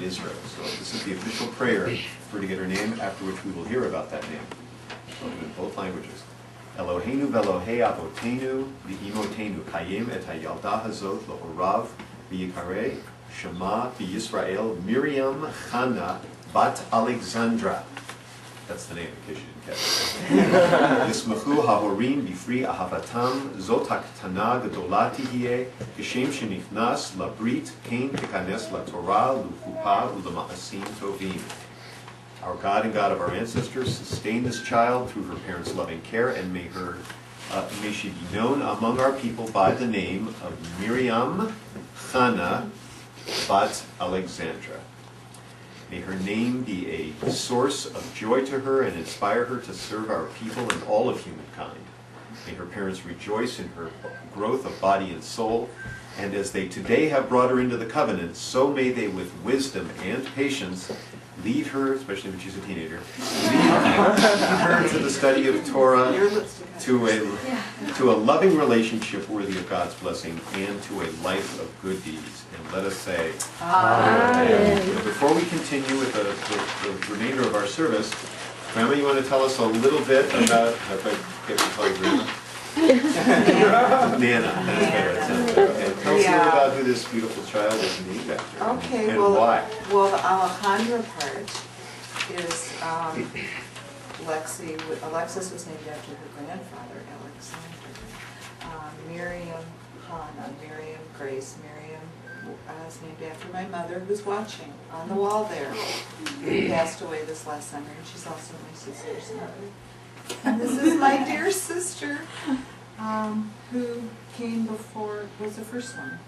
Israel. So this is the official prayer for her to get her name, after which we will hear about that name. Spoken in both languages. Eloheinu velohei avotenu v'imotenu hayem et hayalda hazot lo'orav v'yikareh Shema v'Yisrael Miriam Chana bat Alexandra. That's the name, in case you didn't catch it. Yismachu hahorim b'fri ahavatam zot haktana gedola tihye kishem shenichnas labrit kein tikanes laTorah luchupa u'lema'asim tovim. Our God and God of our ancestors, sustain this child through her parents' loving care, and may she be known among our people by the name of Miriam Chana bat Alexandra. May her name be a source of joy to her and inspire her to serve our people and all of humankind. May her parents rejoice in her growth of body and soul, and as they today have brought her into the covenant, so may they with wisdom and patience lead her, especially when she's a teenager, lead her to the study of Torah, to a loving relationship worthy of God's blessing, and to a life of good deeds. And let us say, Amen. Before we continue with the remainder of our service, Grandma, you want to tell us a little bit about, if I get to call you Grandma? Nana, that's better. That sounds better. Okay. Tell us a little about who this beautiful child is named after. Okay, and well, why. Well, the Alejandra part is Alexis was named after her grandfather, Alexander. Miriam, Hannah, Miriam, Grace, Miriam is named after my mother, who's watching on the wall there. Who passed away this last summer, and she's also my sister's mother. And this is my dear sister, who came before, was the first one.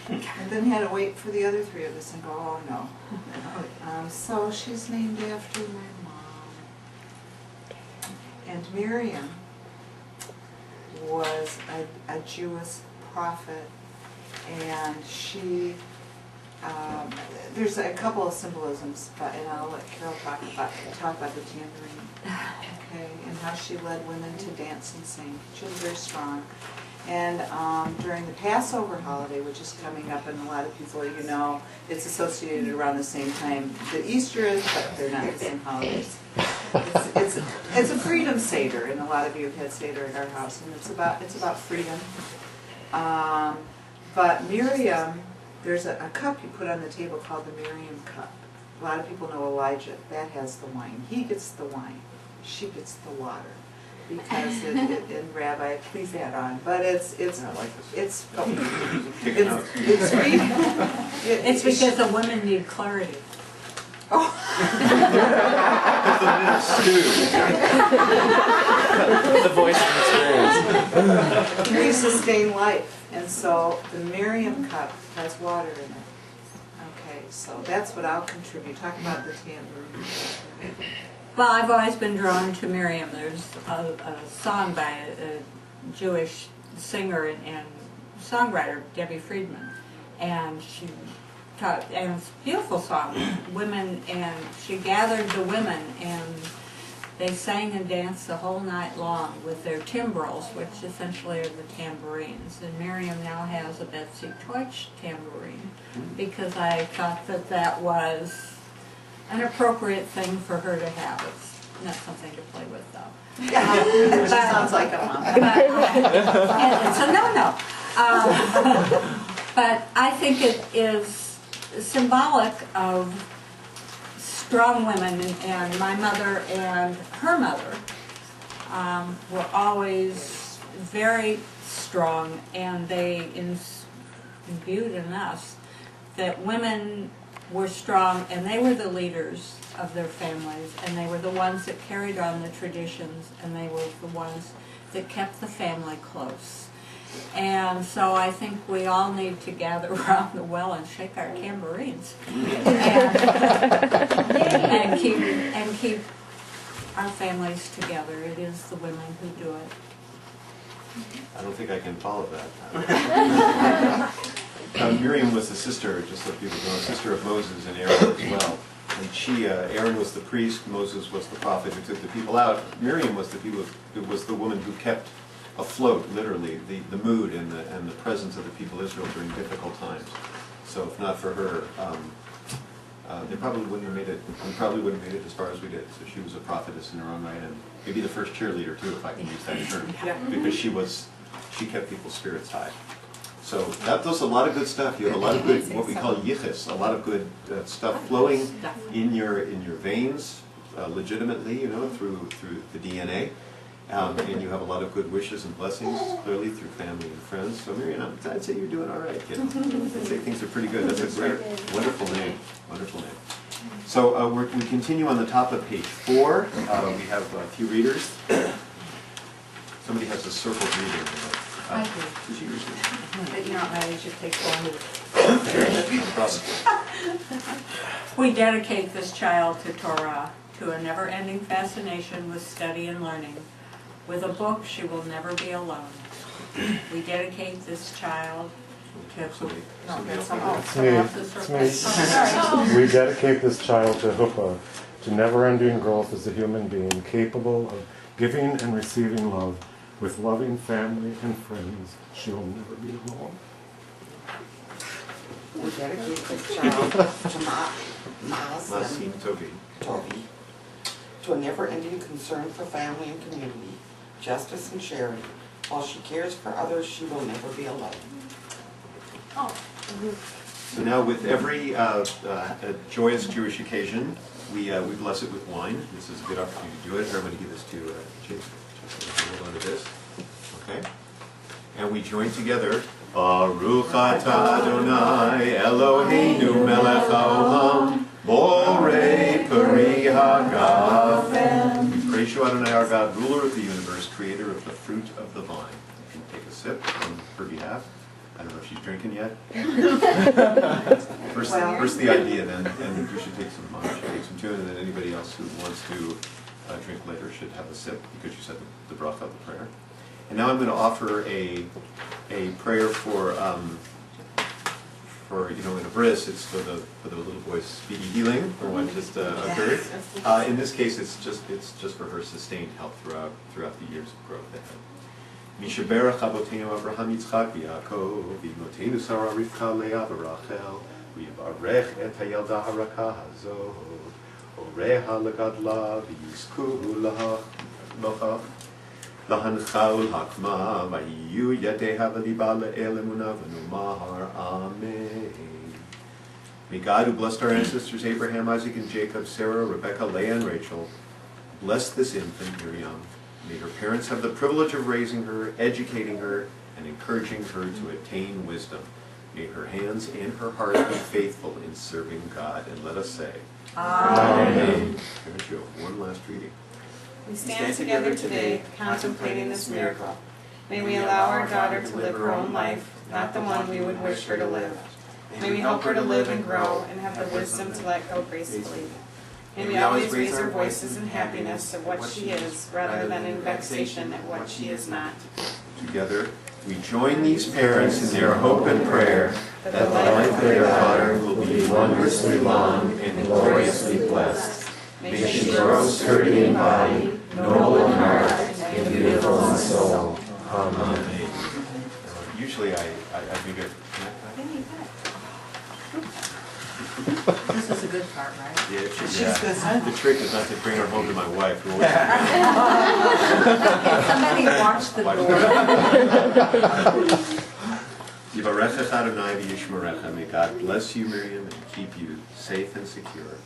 And then had to wait for the other three of us and go, oh no. So she's named after my mom. And Miriam was a Jewish prophet, and she, there's a couple of symbolisms, and I'll let Carol talk about the tambourine. Okay, and how she led women to dance and sing. She was very strong. And during the Passover holiday, which is coming up, and a lot of people, you know, it's associated around the same time that Easter is, but they're not the same holidays. It's a freedom Seder, and a lot of you have had Seder at our house, and it's about freedom. But Miriam, there's a cup you put on the table called the Miriam cup. A lot of people know Elijah. That has the wine. He gets the wine. She gets the water. Because and Rabbi, please add on. But it's because the women need clarity. Oh. The voice of experience. We sustain life, and so the Miriam cup has water in it. Okay, so that's what I'll contribute. Talk about the tambourine. Well, I've always been drawn to Miriam. There's a song by a Jewish singer and songwriter, Debbie Friedman, and she taught, and it's a beautiful song, women, and she gathered the women, and they sang and danced the whole night long with their timbrels, which essentially are the tambourines. And Miriam now has a Betsy Teutsch tambourine, because I thought that that was an appropriate thing for her to have. It's not something to play with, though. She sounds like a mom. It's a no-no. But I think it is symbolic of strong women, and my mother and her mother were always very strong, and they imbued in us that women were strong, and they were the leaders of their families, and they were the ones that carried on the traditions, and they were the ones that kept the family close. And so I think we all need to gather around the well and shake our tambourines and keep our families together. It is the women who do it. I don't think I can follow that. Miriam was the sister, just so people know, sister of Moses and Aaron as well. And Aaron was the priest, Moses was the prophet who took the people out. Miriam was the woman who kept afloat, literally, the mood and the presence of the people of Israel during difficult times. So if not for her, they probably wouldn't have made it. We probably wouldn't have made it as far as we did. So she was a prophetess in her own right, and maybe the first cheerleader too, if I can use that term, because she kept people's spirits high. So that was a lot of good stuff. You have a lot of good, what we call yichus, a lot of good stuff flowing in your veins, legitimately, you know, through the DNA. And you have a lot of good wishes and blessings, clearly through family and friends. So Miri'am, I'd say you're doing all right, kid. I'd say things are pretty good. That's a great, wonderful name. Wonderful name. So we continue on the top of page 4. We have a few readers. Somebody has a circled reading. I do. Who's yours? But you're not ready, you should take one. No problem. We dedicate this child to Torah, to a never-ending fascination with study and learning. With a book, she will never be alone. We dedicate this child to... We dedicate this child to Huppah, to never-ending growth as a human being, capable of giving and receiving love, with loving family and friends. She will never be alone. We dedicate this child to Maz Masim Tovi. Tovi, to a never-ending concern for family and community, justice and charity. While she cares for others, she will never be alone. So now with every joyous Jewish occasion, we bless it with wine. This is a good opportunity to do it. Here, I'm going to give this to Jason. Hold on to this. Okay. And we join together. Baruch atah Adonai Eloheinu melech haolam borei peri hagafen. We praise you, Adonai, our God, ruler of the universe, creator of the fruit of the vine. You can take a sip on her behalf. I don't know if she's drinking yet. First the idea, then, and you should take some too, and then anybody else who wants to drink later should have a sip because you said the bracha of the prayer. And now I'm going to offer a prayer for in a bris, it's for the little boy's speedy healing for what just occurred. In this case, it's just for her sustained health throughout the years of growth ahead. Mishaberach Avoteinu Abraham Yitzchak Yaakov V'imotenu Sarah Rivka Leah V'Rachel V'yivarech et hayalda haraka hazot Oreha legadla V'yizku locha Lahancha ulhakma V'yiyu yadeha v'liba le'el emunah v'numahar Amen. May God, who blessed our ancestors Abraham, Isaac, and Jacob, Sarah, Rebekah, Leah, and Rachel, bless this infant Miri'am. May her parents have the privilege of raising her, educating her, and encouraging her to attain wisdom. May her hands and her heart be faithful in serving God. And let us say, Amen. Here's you. One last reading. We stand together today, contemplating this miracle. May we allow our daughter to live her own life, not the one we would wish her to live. May we help her to live and grow and have the wisdom to let go gracefully. May we always raise our voices in happiness of what she is, rather than in vexation at what she is not. Together, we join these parents in their hope and prayer that the life of their daughter will be wondrously long and gloriously blessed. May she grow sturdy in body, noble in heart, and beautiful in soul. Amen. Usually I do get... This is a good part, right? Yeah, She's good, huh? The trick is not to bring her home to my wife. Who Somebody watch the door. Yivarechecha Adonai v'yishmerecha. May God bless you, Miri'am, and keep you safe and secure.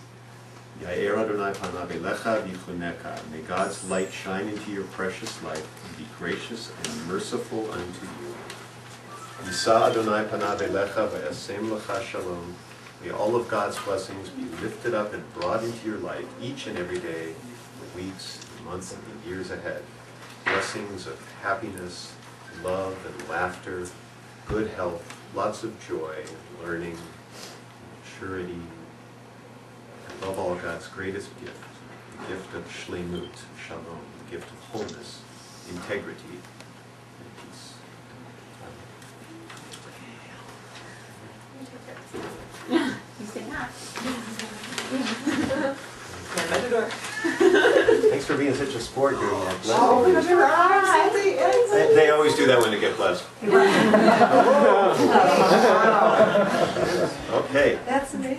Ya'er Adonai panav elecha v'yichuneka. May God's light shine into your precious life and be gracious and merciful unto you. Yisa Adonai panav elecha v'esem lecha shalom. May all of God's blessings be lifted up and brought into your life each and every day, the weeks, the months, and the years ahead. Blessings of happiness, love, and laughter, good health, lots of joy, learning, maturity, and above all, God's greatest gift, the gift of shlemut, shalom, the gift of wholeness, integrity, and peace. You say not. Thanks for being such a sport during that. Oh, you're absolutely They always do that when they get blessed. Okay. That's amazing.